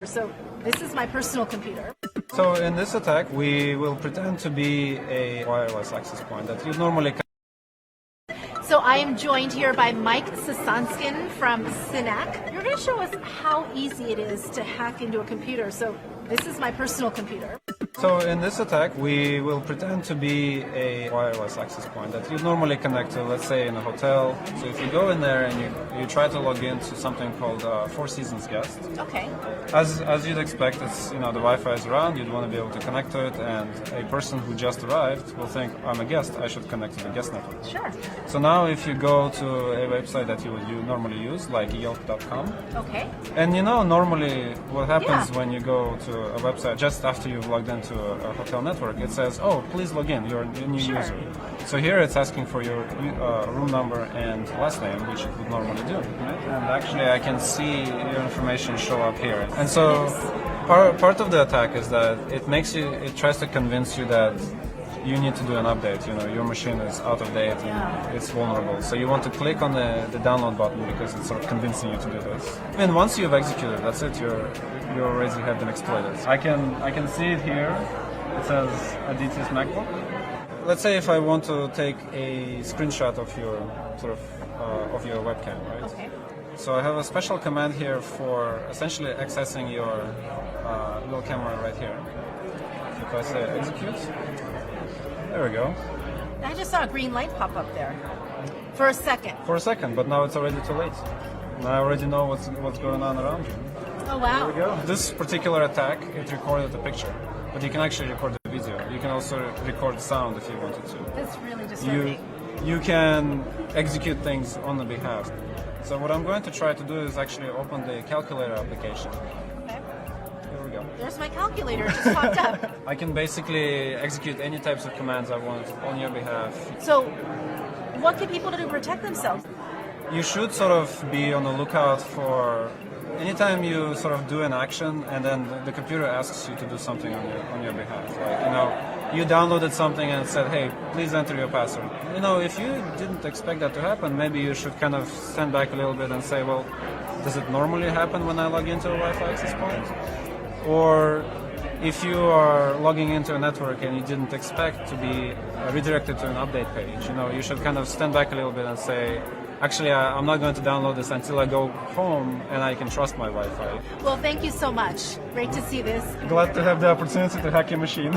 So this is my personal computer. So in this attack, we will pretend to be a wireless access point that you normally can. So I am joined here by Mike Sasanskin from CNBC. You're going to show us how easy it is to hack into a computer. So this is my personal computer. So in this attack, we will pretend to be a wireless access point that you normally connect to, let's say in a hotel. So if you go in there and you try to log into something called Four Seasons Guest. Okay. As you'd expect, it's, the Wi-Fi is around, you'd want to be able to connect to it, and a person who just arrived will think, I'm a guest, I should connect to the guest network. Sure. So now if you go to a website that you would normally use, like Yelp.com. Okay. And normally what happens when you go to a website just after you've logged into a hotel network, it says, oh, please log in, you're a new user. So here it's asking for your room number and last name, which it would normally do. Right? And actually I can see your information show up here. And so part of the attack is that it tries to convince you that you need to do an update. Your machine is out of date and it's vulnerable. So you want to click on the download button because it's sort of convincing you to do this. And once you've executed, that's it. You already have been exploited. I can see it here. It says Aditya's MacBook. Let's say if I want to take a screenshot of your of your webcam, right? Okay. So I have a special command here for essentially accessing your little camera right here. If I say execute, there we go. I just saw a green light pop up there. For a second. For a second, but now it's already too late. Now I already know what's going on around you. Oh wow. There we go. This particular attack, it recorded the picture, but you can actually record the video. You can also record sound if you wanted to. That's really disturbing. You can execute things on the behalf. So what I'm going to try to do is actually open the calculator application. Okay. Here we go. There's my calculator. It just popped up. I can basically execute any types of commands I want on your behalf. So what can people do to protect themselves? You should sort of be on the lookout for anytime you sort of do an action and then the computer asks you to do something on your behalf. Like, you downloaded something and it said, hey, please enter your password. If you didn't expect that to happen, maybe you should kind of stand back a little bit and say, well, does it normally happen when I log into a Wi-Fi access point? Or if you are logging into a network and you didn't expect to be redirected to an update page, you should kind of stand back a little bit and say, actually, I'm not going to download this until I go home and I can trust my Wi-Fi. Well, thank you so much. Great to see this. Glad to have the opportunity to hack your machine.